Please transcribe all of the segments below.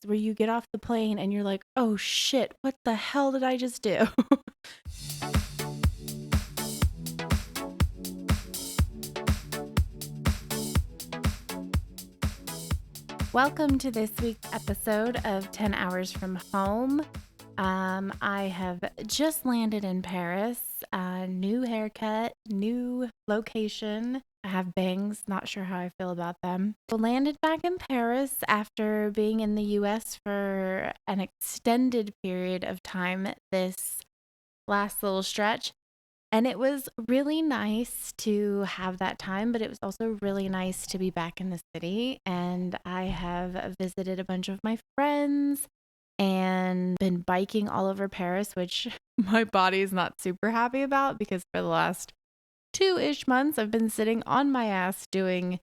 where you get off the plane and you're like, oh shit, what the hell did I just do? Welcome to this week's episode of 10 Hours from Home. I have just landed in Paris, new haircut, new location. I have bangs, not sure how I feel about them. I landed back in Paris after being in the US for an extended period of time this last little stretch. And it was really nice to have that time, but it was also really nice to be back in the city. And I have visited a bunch of my friends and been biking all over Paris, which my body is not super happy about because for the last 2-ish months, I've been sitting on my ass doing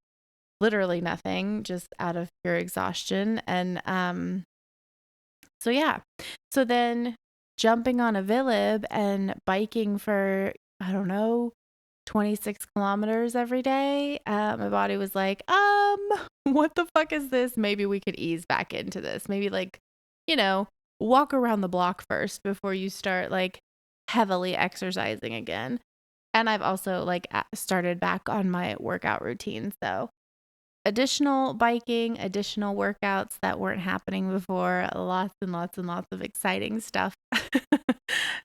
literally nothing, just out of pure exhaustion. And so then jumping on a Vilib and biking for, I don't know, 26 kilometers every day, my body was like, what the fuck is this? Maybe we could ease back into this. Maybe walk around the block first before you start heavily exercising again. And I've also started back on my workout routine. So additional biking, additional workouts that weren't happening before, lots and lots and lots of exciting stuff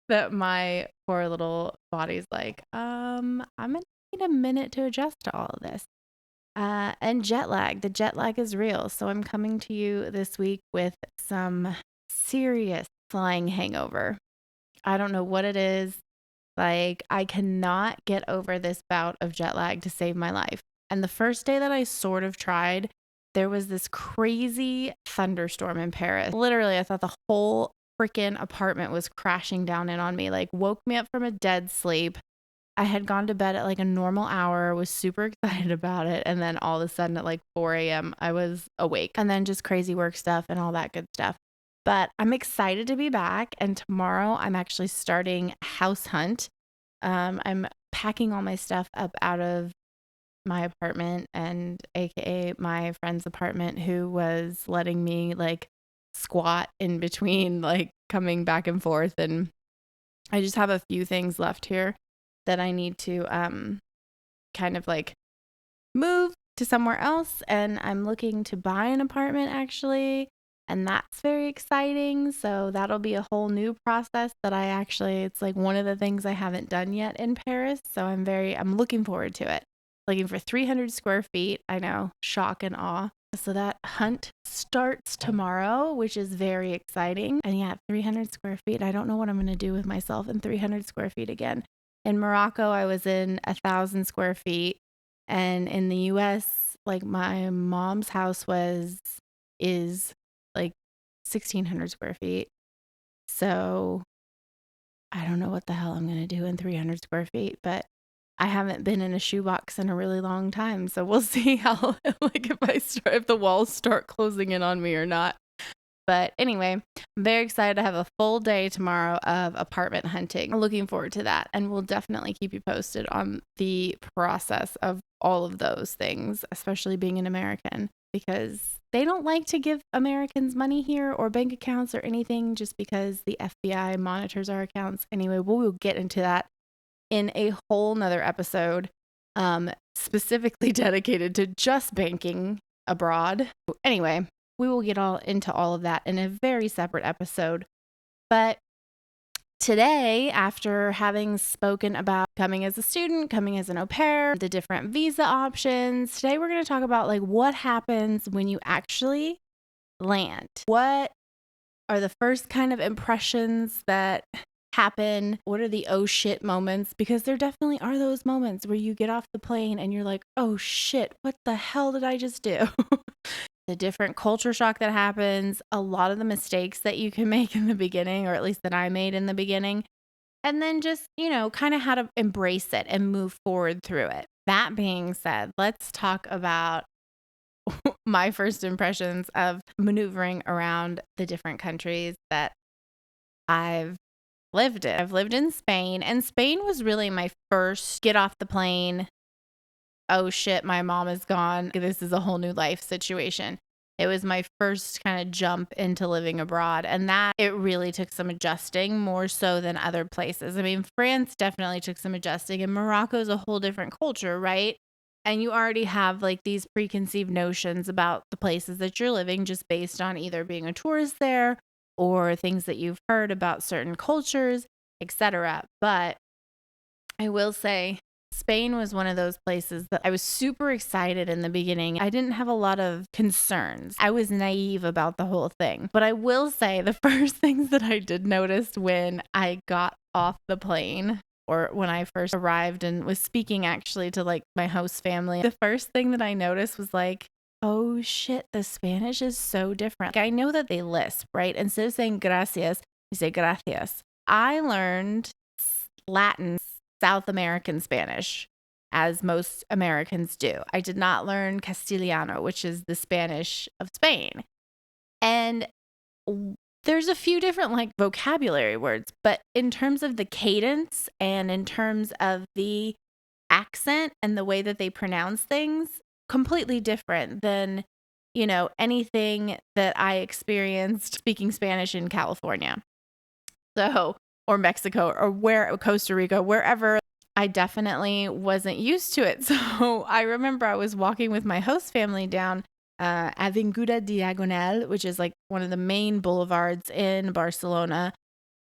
that my poor little body's like, I'm gonna need a minute to adjust to all of this. And jet lag. The jet lag is real. So I'm coming to you this week with some serious flying hangover. I don't know what it is. I cannot get over this bout of jet lag to save my life. And the first day that I sort of tried, there was this crazy thunderstorm in Paris. Literally, I thought the whole freaking apartment was crashing down in on me, woke me up from a dead sleep. I had gone to bed at a normal hour, was super excited about it. And then all of a sudden at 4 a.m., I was awake. And then just crazy work stuff and all that good stuff. But I'm excited to be back. And tomorrow I'm actually starting house hunt. I'm packing all my stuff up out of my apartment and AKA my friend's apartment who was letting me squat in between coming back and forth. And I just have a few things left here that I need to kind of move to somewhere else. And I'm looking to buy an apartment actually. And that's very exciting. So that'll be a whole new process that it's one of the things I haven't done yet in Paris. So I'm looking forward to it. Looking for 300 square feet. I know, shock and awe. So that hunt starts tomorrow, which is very exciting. And yeah, 300 square feet. I don't know what I'm going to do with myself in 300 square feet again. In Morocco, I was in 1,000 square feet. And in the US, my mom's house is 1,600 square feet. So I don't know what the hell I'm going to do in 300 square feet, but I haven't been in a shoebox in a really long time. So we'll see how, if the walls start closing in on me or not. But anyway, I'm very excited to have a full day tomorrow of apartment hunting. I'm looking forward to that. And we'll definitely keep you posted on the process of all of those things, especially being an American, because they don't like to give Americans money here or bank accounts or anything just because the FBI monitors our accounts. Anyway, we'll get into that in a whole nother episode, specifically dedicated to just banking abroad. Anyway, we will get into all of that in a very separate episode. But today, after having spoken about coming as a student, coming as an au pair, the different visa options, today we're going to talk about what happens when you actually land. What are the first kind of impressions that happen? What are the oh shit moments? Because there definitely are those moments where you get off the plane and you're like, oh shit, what the hell did I just do? The different culture shock that happens, a lot of the mistakes that you can make in the beginning, or at least that I made in the beginning, and then just, kind of how to embrace it and move forward through it. That being said, let's talk about my first impressions of maneuvering around the different countries that I've lived in. I've lived in Spain, and Spain was really my first get off the plane, oh shit, my mom is gone, this is a whole new life situation. It was my first kind of jump into living abroad, and that it really took some adjusting more so than other places. I mean, France definitely took some adjusting, and Morocco is a whole different culture, right? And you already have like these preconceived notions about the places that you're living just based on either being a tourist there or things that you've heard about certain cultures, etc. But I will say Spain was one of those places that I was super excited in the beginning. I didn't have a lot of concerns. I was naive about the whole thing. But I will say the first things that I did notice when I got off the plane or when I first arrived and was speaking actually to like my host family, the first thing that I noticed was like, oh shit, the Spanish is so different. Like, I know that they lisp, right? Instead of saying gracias, you say gracias. I learned Latin, South American Spanish, as most Americans do. I did not learn Castellano, which is the Spanish of Spain. And there's a few different like vocabulary words, but in terms of the cadence and in terms of the accent and the way that they pronounce things, completely different than, anything that I experienced speaking Spanish in California. So, or Mexico or Costa Rica, wherever. I definitely wasn't used to it. So I remember I was walking with my host family down Avinguda Diagonal, which is like one of the main boulevards in Barcelona,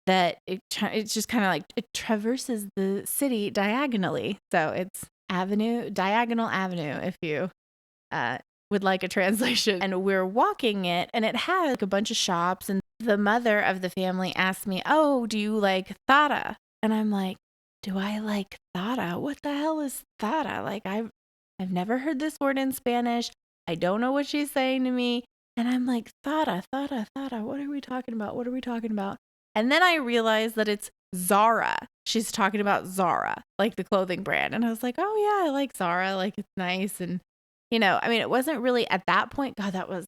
that it's just kind of like it traverses the city diagonally. So it's Diagonal Avenue, if you would like a translation. And we're walking it, and it had like a bunch of shops. And the mother of the family asked me, "Oh, do you like Thara?" And I'm like, "Do I like Thara? What the hell is Thara?" Like I've never heard this word in Spanish. I don't know what she's saying to me. And I'm like, Thara, Thara, Thara. What are we talking about? What are we talking about? And then I realized that it's Zara. She's talking about Zara, like the clothing brand. And I was like, oh yeah, I like Zara. Like it's nice. And, I mean, it wasn't really at that point. God, that was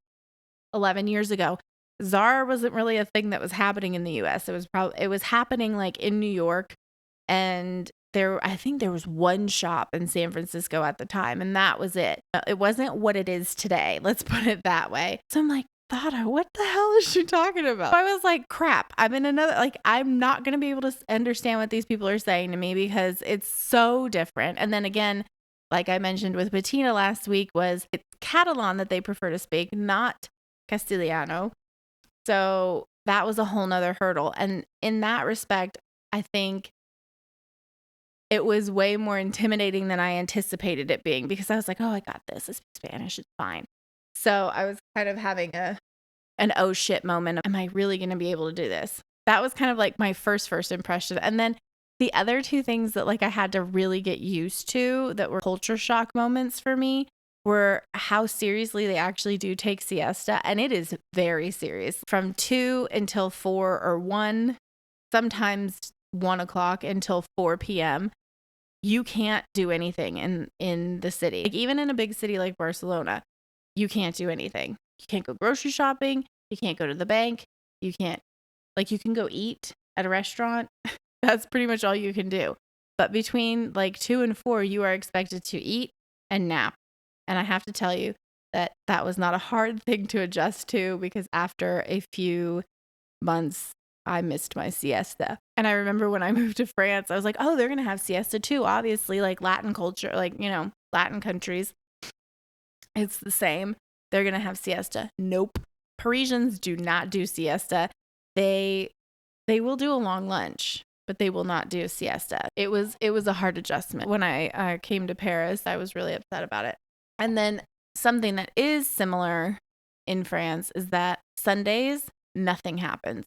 11 years ago. Zara wasn't really a thing that was happening in the US. It was happening like in New York. And I think there was one shop in San Francisco at the time, and that was it. It wasn't what it is today. Let's put it that way. So I'm like, Thada, what the hell is she talking about? So I was like, crap, I'm not going to be able to understand what these people are saying to me because it's so different. And then again, like I mentioned with Bettina last week, it's Catalan that they prefer to speak, not Castellano. So that was a whole nother hurdle. And in that respect, I think it was way more intimidating than I anticipated it being because I was like, oh, I got this. It's Spanish. It's fine. So I was kind of having an oh shit moment. Am I really going to be able to do this? That was kind of like my first impression. And then the other two things that like I had to really get used to that were culture shock moments for me were how seriously they actually do take siesta. And it is very serious from 2 until 4 or 1, sometimes 1 o'clock until 4 p.m. You can't do anything in the city. Like even in a big city like Barcelona, you can't do anything. You can't go grocery shopping. You can't go to the bank. You can go eat at a restaurant. That's pretty much all you can do. But between like 2 and 4, you are expected to eat and nap. And I have to tell you that was not a hard thing to adjust to because after a few months, I missed my siesta. And I remember when I moved to France, I was like, oh, they're going to have siesta too. Obviously, like Latin culture, like, Latin countries, it's the same. They're going to have siesta. Nope. Parisians do not do siesta. They will do a long lunch, but they will not do a siesta. It was a hard adjustment. When I came to Paris, I was really upset about it. And then something that is similar in France is that Sundays, nothing happens.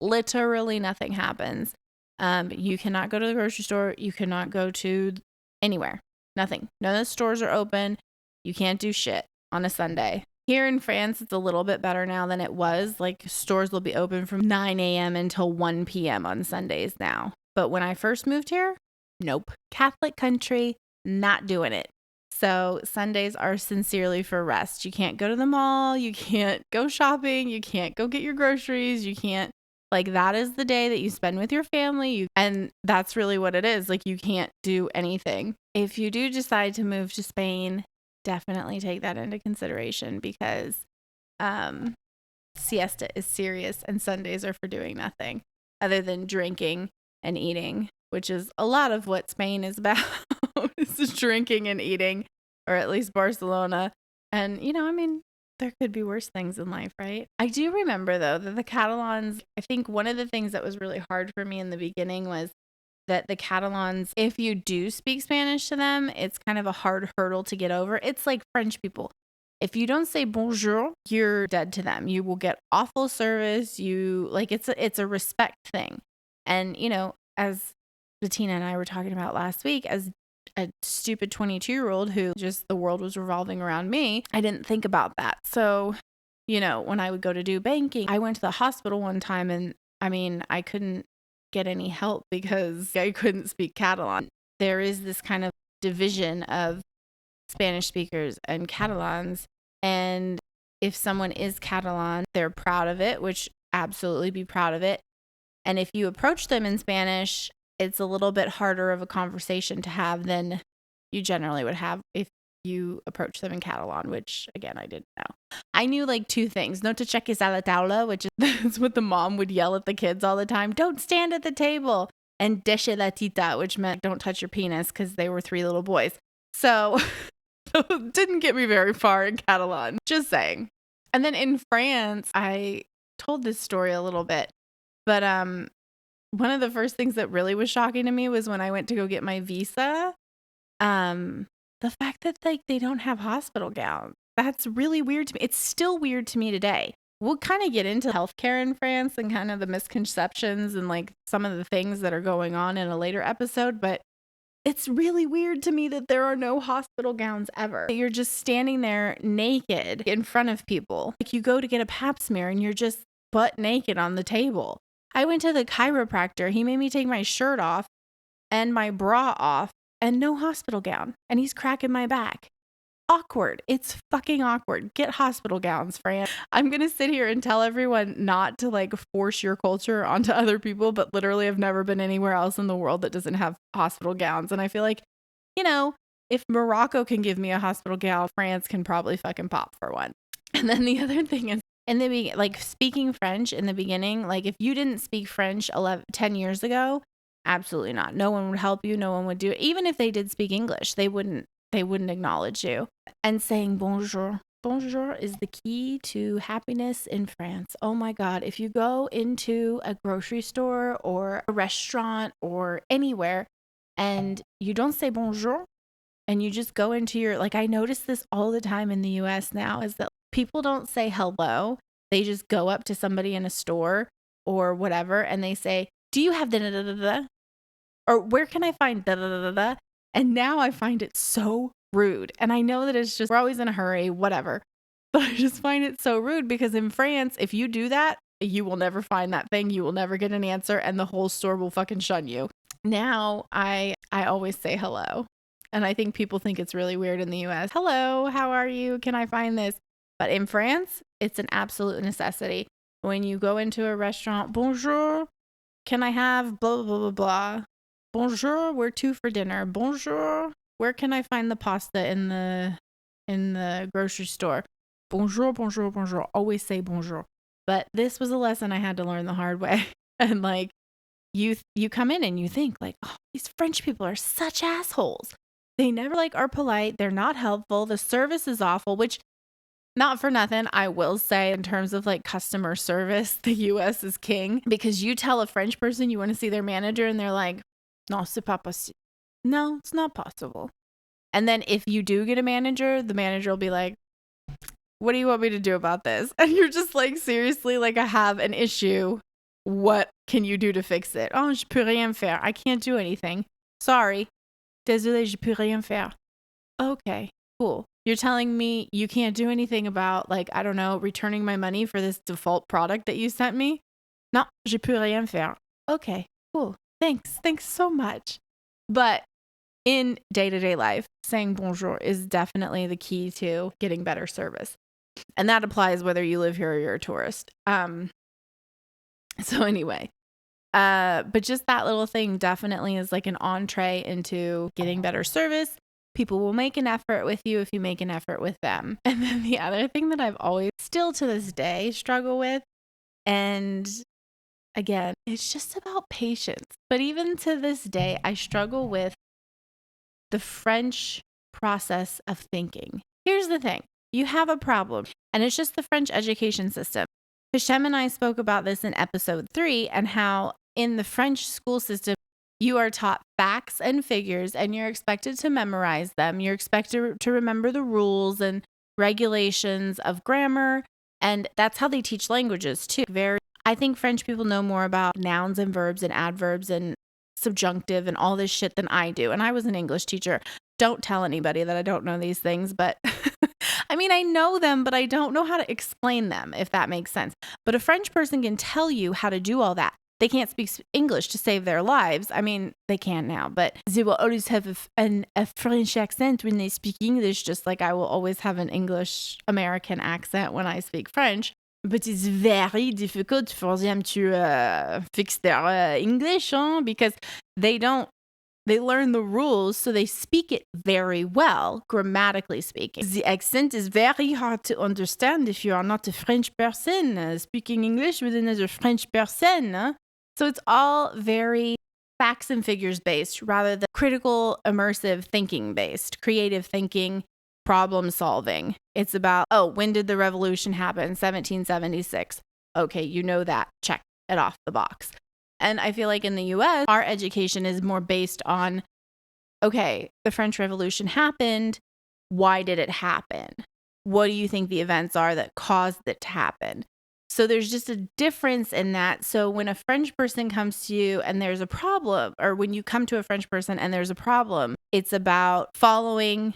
Literally nothing happens. You cannot go to the grocery store. You cannot go to anywhere. Nothing. None of the stores are open. You can't do shit on a Sunday. Here in France, it's a little bit better now than it was. Like stores will be open from 9 a.m. until 1 p.m. on Sundays now. But when I first moved here, nope. Catholic country, not doing it. So Sundays are sincerely for rest. You can't go to the mall. You can't go shopping. You can't go get your groceries. You can't, like, that is the day that you spend with your family. And that's really what it is. Like, you can't do anything. If you do decide to move to Spain, definitely take that into consideration because siesta is serious and Sundays are for doing nothing other than drinking and eating, which is a lot of what Spain is about. Is drinking and eating, or at least Barcelona. And, I mean, there could be worse things in life, right? I do remember, though, that the Catalans, I think one of the things that was really hard for me in the beginning was that the Catalans, if you do speak Spanish to them, it's kind of a hard hurdle to get over. It's like French people. If you don't say bonjour, you're dead to them. You will get awful service. It's a respect thing. And, as Bettina and I were talking about last week, as a stupid 22-year-old who just the world was revolving around me, I didn't think about that. So, when I would go to do banking, I went to the hospital one time and I couldn't get any help because I couldn't speak Catalan. There is this kind of division of Spanish speakers and Catalans. And if someone is Catalan, they're proud of it, which absolutely be proud of it. And if you approach them in Spanish, it's a little bit harder of a conversation to have than you generally would have if you approach them in Catalan, which again, I didn't know. I knew like two things. No te cheques a la taula, which is what the mom would yell at the kids all the time. Don't stand at the table. And deixe la tita, which meant don't touch your penis because they were 3 little boys. So it didn't get me very far in Catalan, just saying. And then in France, I told this story a little bit, but one of the first things that really was shocking to me was when I went to go get my visa. The fact that they don't have hospital gowns. That's really weird to me. It's still weird to me today. We'll kind of get into healthcare in France and kind of the misconceptions and like some of the things that are going on in a later episode, but it's really weird to me that there are no hospital gowns ever. You're just standing there naked in front of people. Like you go to get a pap smear and you're just butt naked on the table. I went to the chiropractor. He made me take my shirt off and my bra off and no hospital gown. And he's cracking my back. Awkward. It's fucking awkward. Get hospital gowns, Fran. I'm going to sit here and tell everyone not to like force your culture onto other people, but literally I've never been anywhere else in the world that doesn't have hospital gowns. And I feel like, if Morocco can give me a hospital gown, France can probably fucking pop for one. And then the other thing is, speaking French in the beginning, like if you didn't speak French 10 years ago, absolutely not. No one would help you. No one would do it. Even if they did speak English, they wouldn't acknowledge you. And saying bonjour. Bonjour is the key to happiness in France. Oh my God. If you go into a grocery store or a restaurant or anywhere and you don't say bonjour and you just go into I notice this all the time in the US now is that people don't say hello. They just go up to somebody in a store or whatever and they say, do you have da-da-da-da-da? Or where can I find da-da-da-da-da? And now I find it so rude. And I know that it's just, we're always in a hurry, whatever. But I just find it so rude because in France, if you do that, you will never find that thing. You will never get an answer and the whole store will fucking shun you. Now I always say hello. And I think people think it's really weird in the US. Hello, how are you? Can I find this? But in France, it's an absolute necessity. When you go into a restaurant, bonjour, can I have blah, blah, blah, blah. Bonjour, where to for dinner? Bonjour, where can I find the pasta in the grocery store? Bonjour, bonjour, bonjour. Always say bonjour. But this was a lesson I had to learn the hard way. And you come in and you think oh, these French people are such assholes. They never are polite. They're not helpful. The service is awful, which not for nothing, I will say in terms of customer service, the US is king because you tell a French person you want to see their manager and they're like, non, c'est pas possible. No, it's not possible. And then if you do get a manager, the manager will be like, what do you want me to do about this? And you're just seriously, I have an issue. What can you do to fix it? Oh, je peux rien faire. I can't do anything. Sorry. Désolé, je peux rien faire. Okay, cool. You're telling me you can't do anything about I don't know, returning my money for this default product that you sent me? Non, je peux rien faire. Okay, cool. Thanks so much. But in day-to-day life, saying bonjour is definitely the key to getting better service. And that applies whether you live here or you're a tourist. So anyway, but just that little thing definitely is an entree into getting better service, People will make an effort with you if you make an effort with them. And then the other thing that I've always still to this day struggle with, and again, it's just about patience. But even to this day, I struggle with the French process of thinking. Here's the thing. You have a problem, and it's just the French education system. Hashem and I spoke about this in episode 3 and how in the French school system, you are taught facts and figures and you're expected to memorize them. You're expected to remember the rules and regulations of grammar. And that's how they teach languages too. I think French people know more about nouns and verbs and adverbs and subjunctive and all this shit than I do. And I was an English teacher. Don't tell anybody that I don't know these things, but I mean, I know them, but I don't know how to explain them, if that makes sense. But a French person can tell you how to do all that. They can't speak English to save their lives. I mean, they can now, but they will always have a French accent when they speak English, just like I will always have an English American accent when I speak French. But it's very difficult for them to fix their English, because they learn the rules, so they speak it very well, grammatically speaking. The accent is very hard to understand if you are not a French person speaking English with another French person. So it's all very facts and figures based rather than critical, immersive thinking based, creative thinking, problem solving. It's about, when did the revolution happen? 1776. Okay, you know that. Check it off the box. And I feel like in the US, our education is more based on, okay, the French Revolution happened. Why did it happen? What do you think the events are that caused it to happen? So there's just a difference in that. So when a French person comes to you and there's a problem, or when you come to a French person and there's a problem, it's about following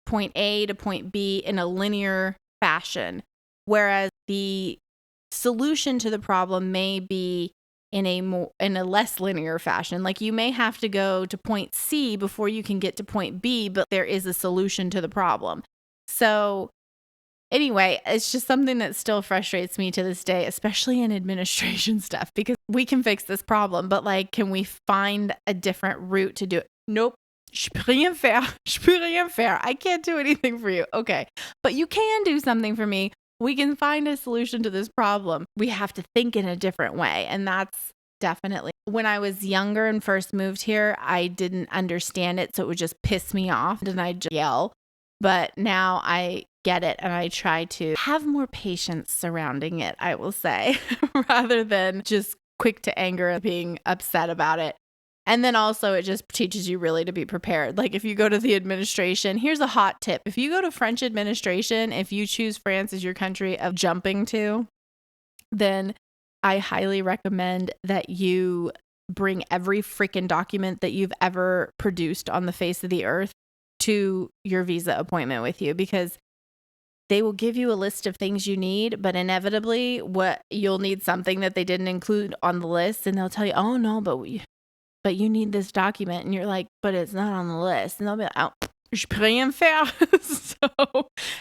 point A to point B in a linear fashion. Whereas the solution to the problem may be in a less linear fashion. Like you may have to go to point C before you can get to point B, but there is a solution to the problem. So anyway, it's just something that still frustrates me to this day, especially in administration stuff, because we can fix this problem, but like, can we find a different route to do it? Nope. Je peux rien faire. Je peux rien faire. I can't do anything for you. Okay. But you can do something for me. We can find a solution to this problem. We have to think in a different way. And that's definitely, when I was younger and first moved here, I didn't understand it. So it would just piss me off and I'd just yell. But now I get it and I try to have more patience surrounding it, I will say, rather than just quick to anger and being upset about it. And then also it just teaches you really to be prepared. Like if you go to the administration, here's a hot tip. If you go to French administration, if you choose France as your country of jumping to, then I highly recommend that you bring every freaking document that you've ever produced on the face of the earth to your visa appointment with you, because they will give you a list of things you need, but inevitably you'll need something that they didn't include on the list. And they'll tell you, oh no, but you need this document. And you're like, but it's not on the list. And they'll be like, oh, je peux rien faire.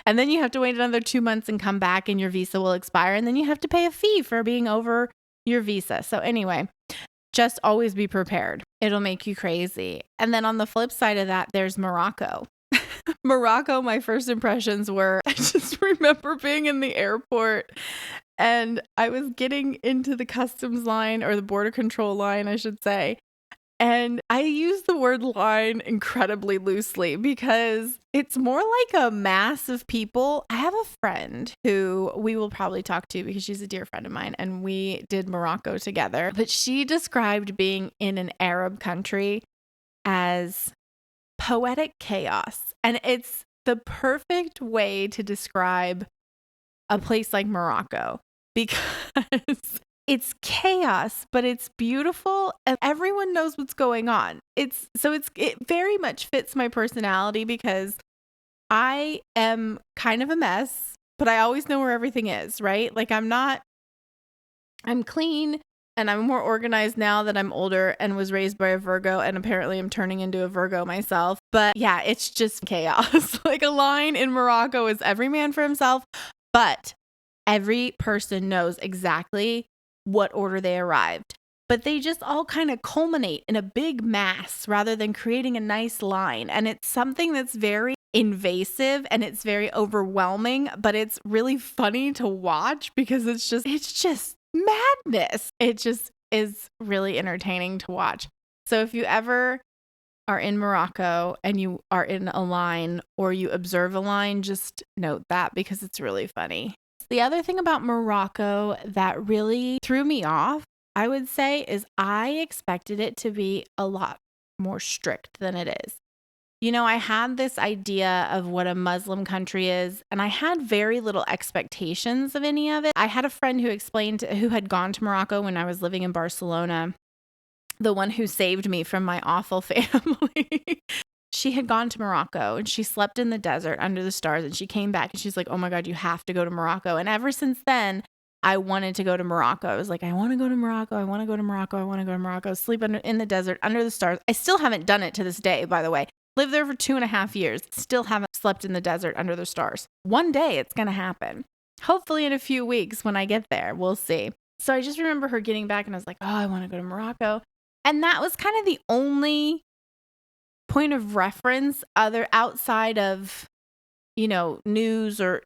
And then you have to wait another 2 months and come back and your visa will expire. And then you have to pay a fee for being over your visa. So anyway, just always be prepared. It'll make you crazy. And then on the flip side of that, there's Morocco. Morocco, my first impressions were, I just remember being in the airport and I was getting into the customs line, or the border control line, I should say. And I use the word line incredibly loosely because it's more like a mass of people. I have a friend who we will probably talk to because she's a dear friend of mine and we did Morocco together. But she described being in an Arab country as poetic chaos. And it's the perfect way to describe a place like Morocco because it's chaos, but it's beautiful and everyone knows what's going on. It very much fits my personality because I am kind of a mess, but I always know where everything is, right? Like I'm clean and I'm more organized now that I'm older and was raised by a Virgo, and apparently I'm turning into a Virgo myself. But yeah, it's just chaos. Like a line in Morocco is every man for himself, but every person knows exactly what order they arrived. but they just all kind of culminate in a big mass rather than creating a nice line. And it's something that's very invasive and it's very overwhelming, but it's really funny to watch because it's just madness. It just is really entertaining to watch. So if you ever are in Morocco and you are in a line or you observe a line, just note that because it's really funny. The other thing about Morocco that really threw me off, I would say, is I expected it to be a lot more strict than it is. You know, I had this idea of what a Muslim country is, and I had very little expectations of any of it. I had a friend who had gone to Morocco when I was living in Barcelona, the one who saved me from my awful family. She had gone to Morocco and she slept in the desert under the stars, and she came back and she's like, oh my God, you have to go to Morocco. And ever since then, I wanted to go to Morocco. I was like, I want to go to Morocco. I want to go to Morocco. I want to go to Morocco. Sleep in the desert under the stars. I still haven't done it to this day, by the way. Lived there for 2.5 years. Still haven't slept in the desert under the stars. One day it's going to happen. Hopefully in a few weeks when I get there. We'll see. So I just remember her getting back and I was like, oh, I want to go to Morocco. And that was kind of the only point of reference outside of, news or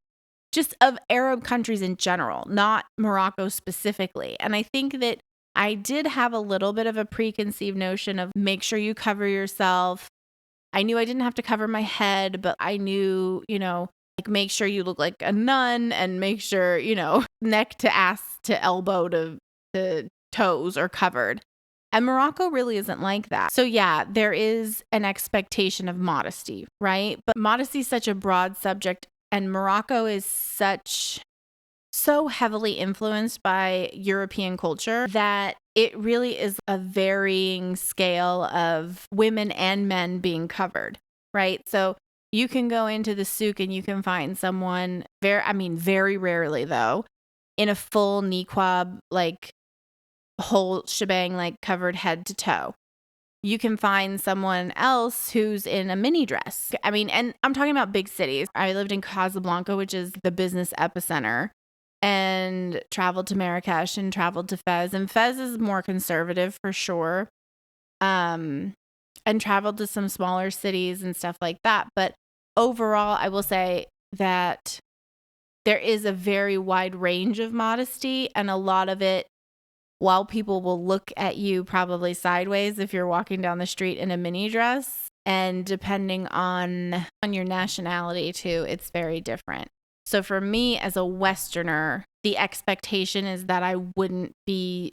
just of Arab countries in general, not Morocco specifically. And I think that I did have a little bit of a preconceived notion of make sure you cover yourself. I knew I didn't have to cover my head, but I knew, like make sure you look like a nun and make sure, neck to ass to elbow to toes are covered. And Morocco really isn't like that. So yeah, there is an expectation of modesty, right? But modesty is such a broad subject, and Morocco is so heavily influenced by European culture that it really is a varying scale of women and men being covered, right? So you can go into the souk and you can find someone very rarely though, in a full niqab, like whole shebang, like covered head to toe. You can find someone else who's in a mini dress. And I'm talking about big cities. I lived in Casablanca, which is the business epicenter, and traveled to Marrakesh and traveled to Fez. And Fez is more conservative for sure. And traveled to some smaller cities and stuff like that. But overall, I will say that there is a very wide range of modesty, and a lot of it, while people will look at you probably sideways if you're walking down the street in a mini dress, and depending on your nationality too, it's very different. So for me as a Westerner, the expectation is that I wouldn't be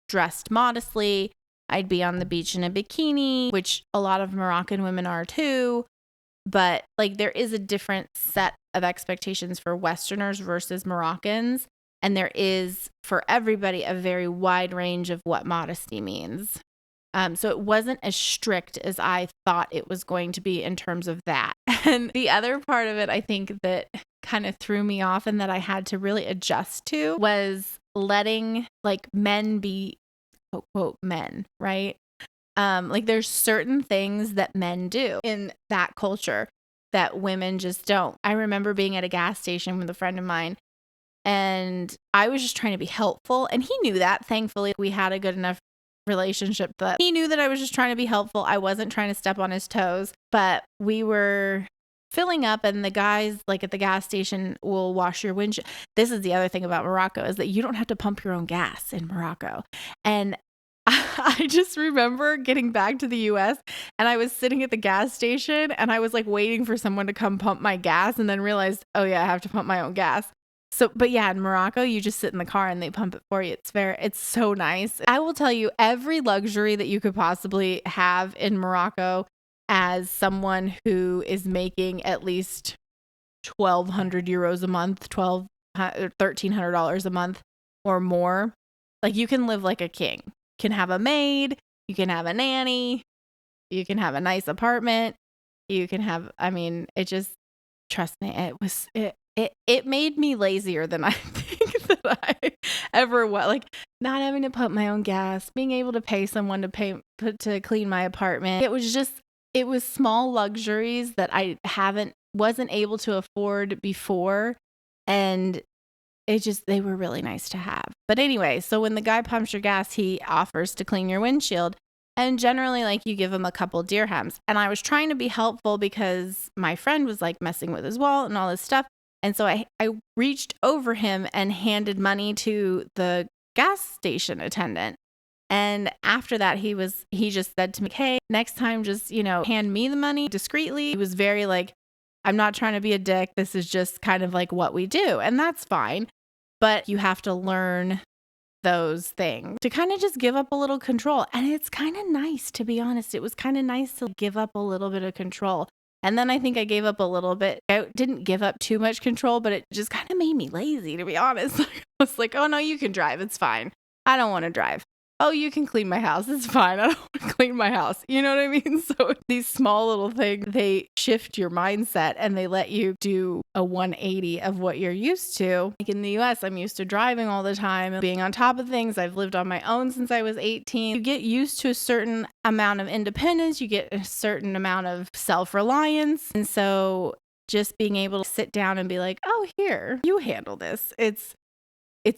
dressed modestly. I'd be on the beach in a bikini, which a lot of Moroccan women are too. But like there is a different set of expectations for Westerners versus Moroccans. And there is, for everybody, a very wide range of what modesty means. So it wasn't as strict as I thought it was going to be in terms of that. And the other part of it, I think, that kind of threw me off and that I had to really adjust to was letting like men be, quote, quote, men, right? Like there's certain things that men do in that culture that women just don't. I remember being at a gas station with a friend of mine, and I was just trying to be helpful. And he knew that. Thankfully, we had a good enough relationship that he knew that I was just trying to be helpful. I wasn't trying to step on his toes, but we were filling up, and the guys like at the gas station will wash your windshield. This is the other thing about Morocco, is that you don't have to pump your own gas in Morocco. And I just remember getting back to the US and I was sitting at the gas station and I was like waiting for someone to come pump my gas, and then realized, oh yeah, I have to pump my own gas. So, but yeah, in Morocco, you just sit in the car and they pump it for you. It's so nice. I will tell you, every luxury that you could possibly have in Morocco as someone who is making at least 1,200 euros a month, $1,300 a month or more, like you can live like a king. You can have a maid, you can have a nanny, you can have a nice apartment, you can have, it just, trust me, it made me lazier than I think that I ever was. Like not having to pump my own gas, being able to pay someone to clean my apartment. It was small luxuries that I wasn't able to afford before. And they were really nice to have. But anyway, so when the guy pumps your gas, he offers to clean your windshield. And generally, like, you give him a couple dirhams. And I was trying to be helpful because my friend was like messing with his wallet and all this stuff. And so I reached over him and handed money to the gas station attendant. And after that, he just said to me, hey, next time, just, hand me the money discreetly. He was very like, I'm not trying to be a dick. This is just kind of like what we do. And that's fine. But you have to learn those things to kind of just give up a little control. And it's kind of nice, to be honest. It was kind of nice to give up a little bit of control. And then I think I gave up a little bit. I didn't give up too much control, but it just kind of made me lazy, to be honest. I was like, oh no, you can drive. It's fine. I don't want to drive. Oh, you can clean my house. It's fine. I don't want to clean my house. You know what I mean? So these small little things, they shift your mindset and they let you do a 180 of what you're used to. Like in the US, I'm used to driving all the time and being on top of things. I've lived on my own since I was 18. You get used to a certain amount of independence. You get a certain amount of self-reliance. And so just being able to sit down and be like, oh, here, you handle this. It's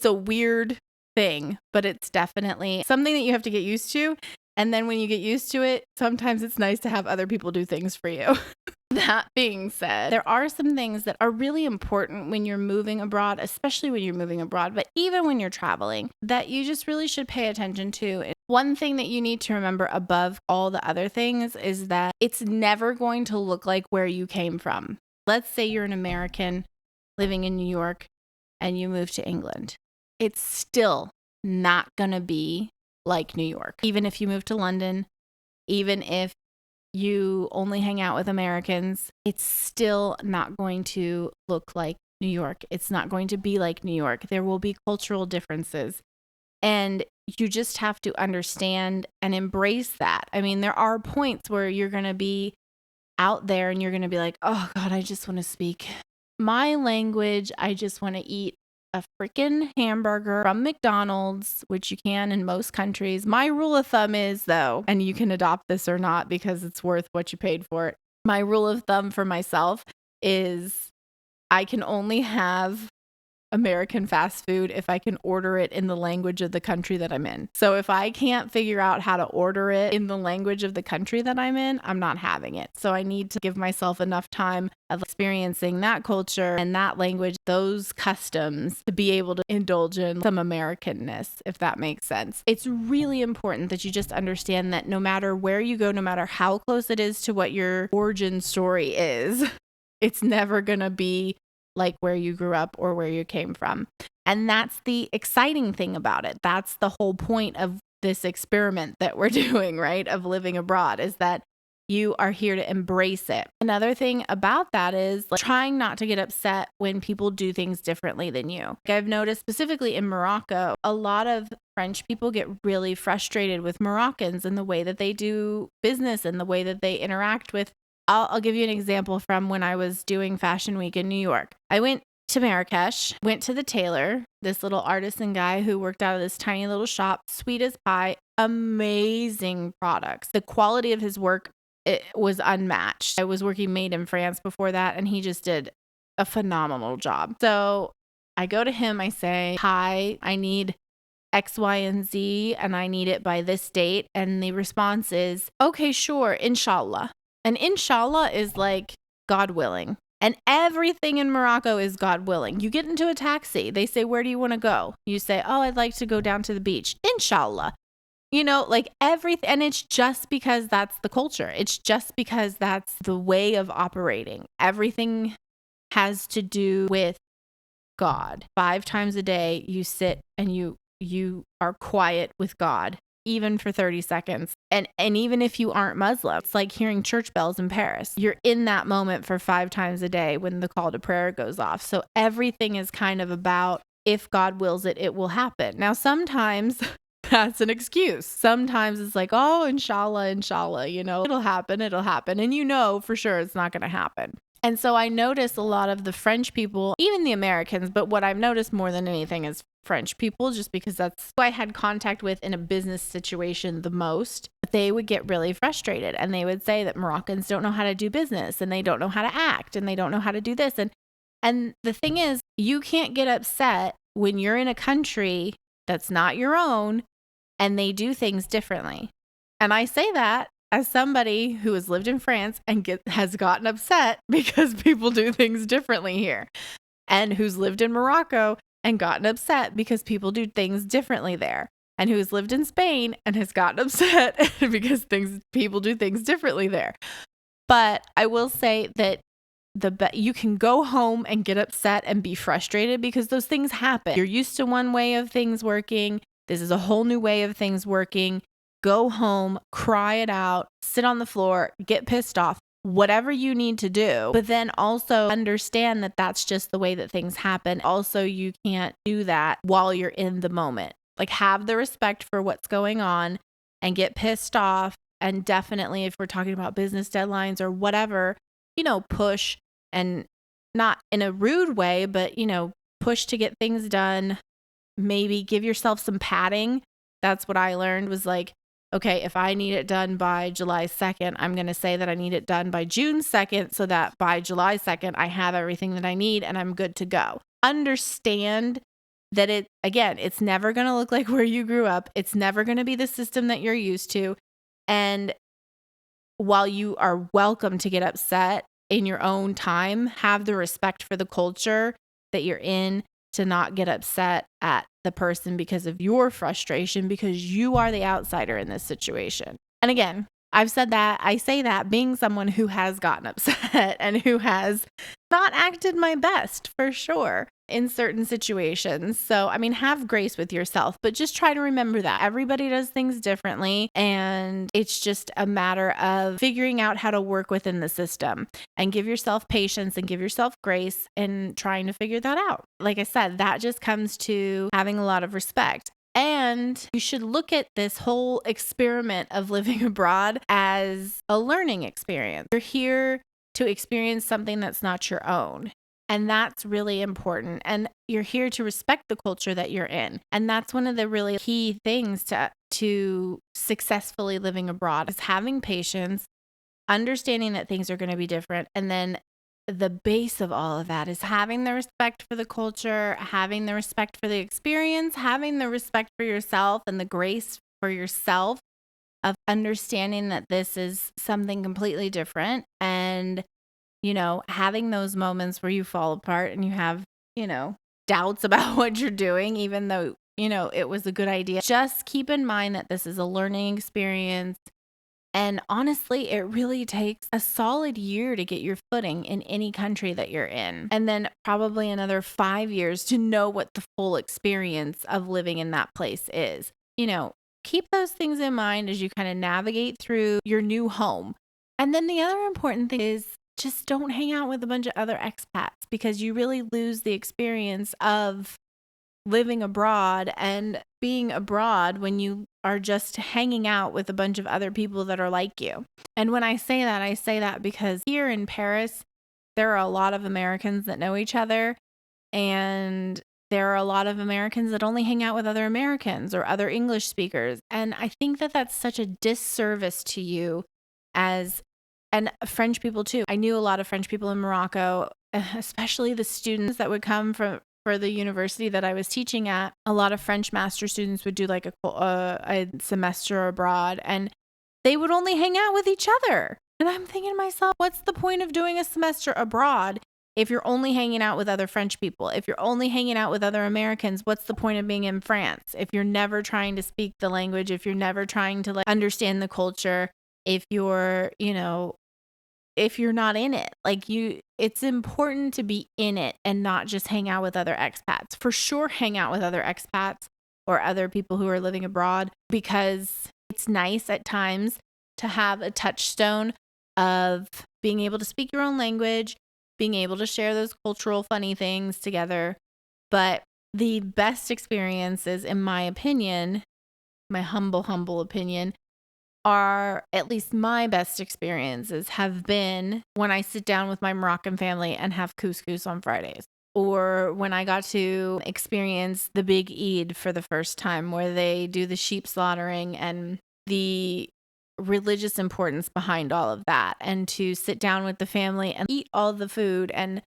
a weird thing, but it's definitely something that you have to get used to. And then when you get used to it, sometimes it's nice to have other people do things for you. That being said, there are some things that are really important when you're moving abroad, especially when you're moving abroad, but even when you're traveling, that you just really should pay attention to. One thing that you need to remember above all the other things is that it's never going to look like where you came from. Let's say you're an American living in New York and you move to England. It's still not going to be like New York. Even if you move to London, even if you only hang out with Americans, it's still not going to look like New York. It's not going to be like New York. There will be cultural differences. And you just have to understand and embrace that. I mean, there are points where you're going to be out there and you're going to be like, oh God, I just want to speak my language. I just want to eat a freaking hamburger from McDonald's, which you can in most countries. My rule of thumb is, though, and you can adopt this or not because it's worth what you paid for it. My rule of thumb for myself is I can only have American fast food if I can order it in the language of the country that I'm in. So if I can't figure out how to order it in the language of the country that I'm in, I'm not having it. So I need to give myself enough time of experiencing that culture and that language, those customs, to be able to indulge in some Americanness, if that makes sense. It's really important that you just understand that no matter where you go, no matter how close it is to what your origin story is, it's never going to be like where you grew up or where you came from. And that's the exciting thing about it. That's the whole point of this experiment that we're doing, right? Of living abroad, is that you are here to embrace it. Another thing about that is trying not to get upset when people do things differently than you. I've noticed specifically in Morocco, a lot of French people get really frustrated with Moroccans and the way that they do business and the way that they interact with. I'll give you an example from when I was doing Fashion Week in New York. I went to Marrakesh, went to the tailor, this little artisan guy who worked out of this tiny little shop, sweet as pie, amazing products. The quality of his work, it was unmatched. I was working made in France before that, and he just did a phenomenal job. So I go to him, I say, hi, I need X, Y, and Z, and I need it by this date. And the response is, okay, sure, inshallah. And inshallah is like God willing. And everything in Morocco is God willing. You get into a taxi. They say, where do you want to go? You say, oh, I'd like to go down to the beach. Inshallah. Like everything. And it's just because that's the culture. It's just because that's the way of operating. Everything has to do with God. 5 times a day, you sit and you are quiet with God, even for 30 seconds. And even if you aren't Muslim, it's like hearing church bells in Paris. You're in that moment for 5 times a day when the call to prayer goes off. So everything is kind of about, if God wills it, it will happen. Now, sometimes that's an excuse. Sometimes it's like, oh, inshallah, it'll happen. And for sure it's not going to happen. And so I notice a lot of the French people, even the Americans, but what I've noticed more than anything is French people, just because that's who I had contact with in a business situation the most. They would get really frustrated and they would say that Moroccans don't know how to do business and they don't know how to act and they don't know how to do this. And the thing is, you can't get upset when you're in a country that's not your own and they do things differently. And I say that as somebody who has lived in France and has gotten upset because people do things differently here, and who's lived in Morocco and gotten upset because people do things differently there, and who's lived in Spain and has gotten upset because people do things differently there. But I will say that you can go home and get upset and be frustrated because those things happen. You're used to one way of things working. This is a whole new way of things working. Go home, cry it out, sit on the floor, get pissed off, whatever you need to do. But then also understand that that's just the way that things happen. Also, you can't do that while you're in the moment. Like, have the respect for what's going on and get pissed off. And definitely, if we're talking about business deadlines or whatever, push, and not in a rude way, but, push to get things done. Maybe give yourself some padding. That's what I learned was like, okay, if I need it done by July 2nd, I'm going to say that I need it done by June 2nd so that by July 2nd, I have everything that I need and I'm good to go. Understand that it's never going to look like where you grew up. It's never going to be the system that you're used to. And while you are welcome to get upset in your own time, have the respect for the culture that you're in to not get upset at the person because of your frustration, because you are the outsider in this situation. And again, I've said that, I say that being someone who has gotten upset and who has not acted my best for sure in certain situations. So, have grace with yourself, but just try to remember that everybody does things differently. And it's just a matter of figuring out how to work within the system and give yourself patience and give yourself grace and trying to figure that out. Like I said, that just comes to having a lot of respect. And you should look at this whole experiment of living abroad as a learning experience. You're here to experience something that's not your own. And that's really important. And you're here to respect the culture that you're in. And that's one of the really key things to successfully living abroad is having patience, understanding that things are going to be different. And then the base of all of that is having the respect for the culture, having the respect for the experience, having the respect for yourself and the grace for yourself of understanding that this is something completely different. And having those moments where you fall apart and you have, doubts about what you're doing, even though, it was a good idea. Just keep in mind that this is a learning experience. And honestly, it really takes a solid year to get your footing in any country that you're in. And then probably another 5 years to know what the full experience of living in that place is. Keep those things in mind as you kind of navigate through your new home. And then the other important thing is just don't hang out with a bunch of other expats because you really lose the experience of living abroad and being abroad when you are just hanging out with a bunch of other people that are like you. And when I say that because here in Paris, there are a lot of Americans that know each other, and there are a lot of Americans that only hang out with other Americans or other English speakers. And I think that that's such a disservice to you and French people too. I knew a lot of French people in Morocco, especially the students that would come for the university that I was teaching at. A lot of French master students would do like a semester abroad, and they would only hang out with each other. And I'm thinking to myself, what's the point of doing a semester abroad if you're only hanging out with other French people? If you're only hanging out with other Americans, what's the point of being in France? If you're never trying to speak the language, if you're never trying to understand the culture, if you're, if you're not in it, it's important to be in it and not just hang out with other expats. For sure, hang out with other expats or other people who are living abroad, because it's nice at times to have a touchstone of being able to speak your own language, being able to share those cultural funny things together. But the best experiences, in my opinion, my humble opinion, are, at least my best experiences have been when I sit down with my Moroccan family and have couscous on Fridays, or when I got to experience the big Eid for the first time, where they do the sheep slaughtering and the religious importance behind all of that, and to sit down with the family and eat all the food and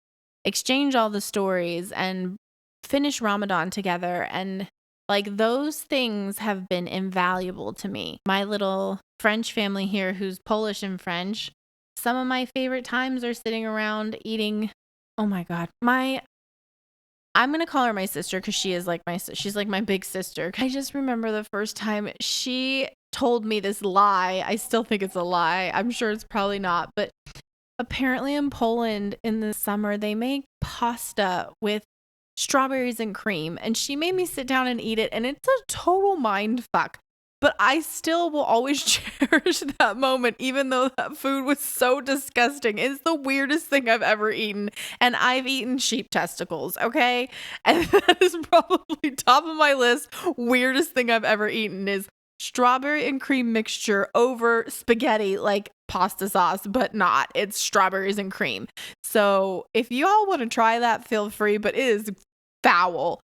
exchange all the stories and finish Ramadan together. And like those things have been invaluable to me. My little French family here who's Polish and French, some of my favorite times are sitting around eating. Oh my God. I'm going to call her my sister because she's like my big sister. I just remember the first time she told me this lie. I still think it's a lie. I'm sure it's probably not, but apparently in Poland in the summer, they make pasta with strawberries and cream, and she made me sit down and eat it, and it's a total mind fuck. But I still will always cherish that moment, even though that food was so disgusting. It's the weirdest thing I've ever eaten. And I've eaten sheep testicles, okay? And that is probably top of my list. Weirdest thing I've ever eaten is strawberry and cream mixture over spaghetti, like pasta sauce, but not. It's strawberries and cream. So if you all want to try that, feel free, but it is foul.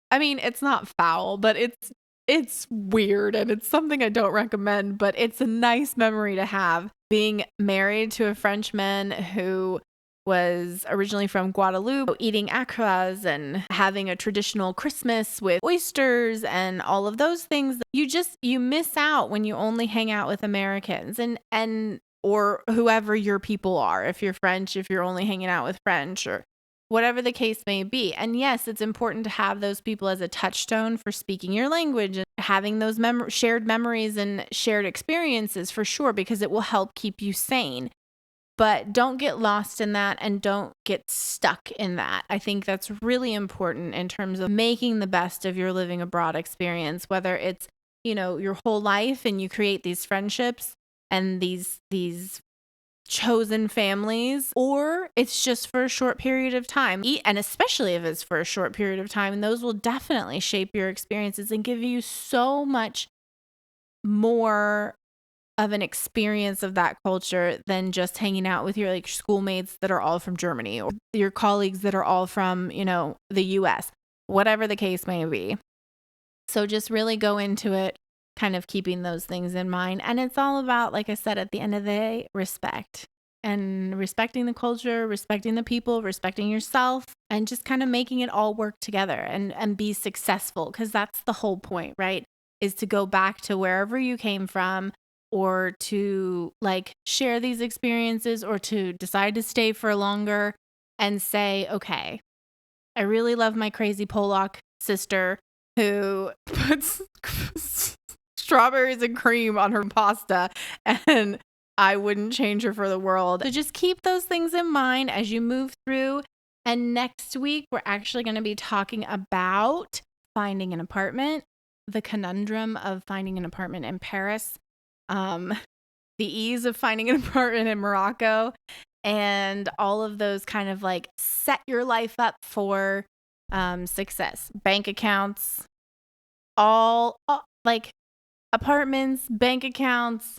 I mean, it's not foul, but it's weird and it's something I don't recommend, but it's a nice memory to have. Being married to a Frenchman who was originally from Guadeloupe, eating acras and having a traditional Christmas with oysters and all of those things. You miss out when you only hang out with Americans and or whoever your people are. If you're French, if you're only hanging out with French or whatever the case may be. And yes, it's important to have those people as a touchstone for speaking your language and having those shared memories and shared experiences for sure, because it will help keep you sane. But don't get lost in that and don't get stuck in that. I think that's really important in terms of making the best of your living abroad experience, whether it's, your whole life and you create these friendships and these chosen families, or it's just for a short period of time. And especially if it's for a short period of time, and those will definitely shape your experiences and give you so much more of an experience of that culture than just hanging out with your schoolmates that are all from Germany or your colleagues that are all from, the US, whatever the case may be. So just really go into it kind of keeping those things in mind. And it's all about, like I said, at the end of the day, respect and respecting the culture, respecting the people, respecting yourself, and just kind of making it all work together and be successful. Because that's the whole point, right? Is to go back to wherever you came from, or to share these experiences, or to decide to stay for longer and say, okay, I really love my crazy Polak sister who puts strawberries and cream on her pasta, and I wouldn't change her for the world. So just keep those things in mind as you move through. And next week, we're actually going to be talking about finding an apartment, the conundrum of finding an apartment in Paris, the ease of finding an apartment in Morocco, and all of those kind of set your life up for success. Bank accounts, all apartments, bank accounts,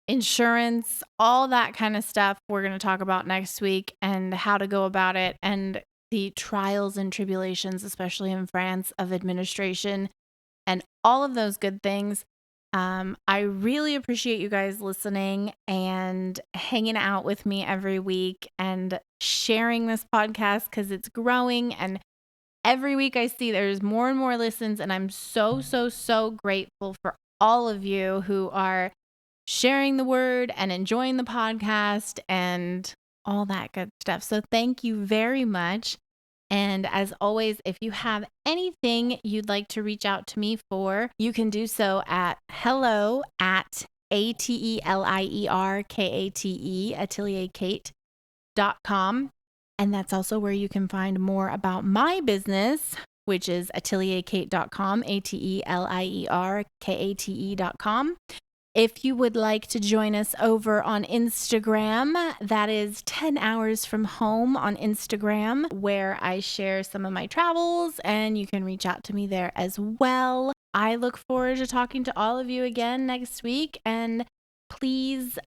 insurance, all that kind of stuff we're going to talk about next week, and how to go about it, and the trials and tribulations, especially in France, of administration and all of those good things. I really appreciate you guys listening and hanging out with me every week and sharing this podcast, because it's growing, and every week I see there's more and more listens, and I'm so, so, so grateful for all of you who are sharing the word and enjoying the podcast and all that good stuff. So thank you very much. And as always, if you have anything you'd like to reach out to me for, you can do so at hello@atelierkate, atelierkate.com. And that's also where you can find more about my business, which is atelierkate.com, atelierkate.com. If you would like to join us over on Instagram, that is 10 hours from home on Instagram, where I share some of my travels, and you can reach out to me there as well. I look forward to talking to all of you again next week, and please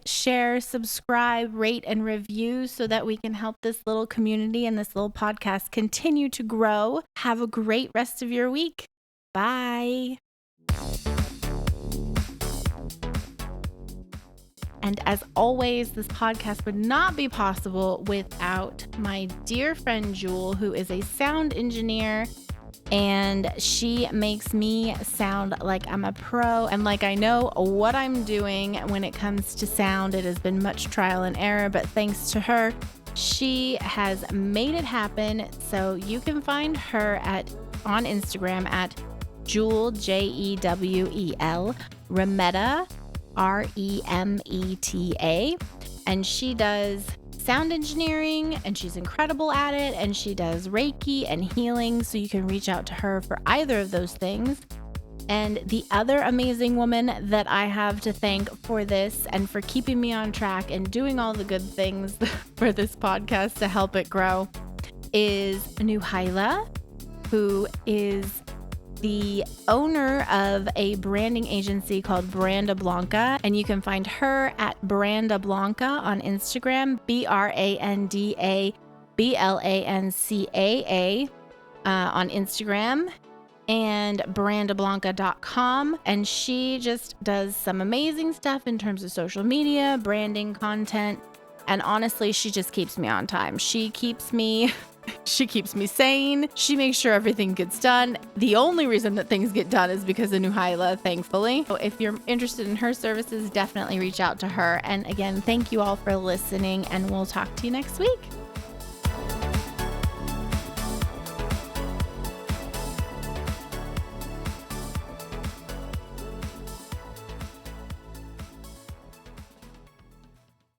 share, subscribe, rate, and review so that we can help this little community and this little podcast continue to grow. Have a great rest of your week. Bye. And as always, this podcast would not be possible without my dear friend Jewel, who is a sound engineer, and she makes me sound like I'm a pro and like I know what I'm doing when it comes to sound. It has been much trial and error, but thanks to her, she has made it happen. So you can find her on Instagram at Jewel, Jewel, Remeta, Remeta, and she does sound engineering and she's incredible at it, and she does Reiki and healing, so you can reach out to her for either of those things. And the other amazing woman that I have to thank for this and for keeping me on track and doing all the good things for this podcast to help it grow is Nuhaila, who is the owner of a branding agency called Branda Blanca, and you can find her at Branda Blanca on Instagram, BrandaBlancaa on Instagram, and brandablanca.com. And she just does some amazing stuff in terms of social media, branding, content, and honestly, she just keeps me on time. She keeps me sane. She makes sure everything gets done. The only reason that things get done is because of Nuhaila, thankfully. So if you're interested in her services, definitely reach out to her. And again, thank you all for listening, and we'll talk to you next week.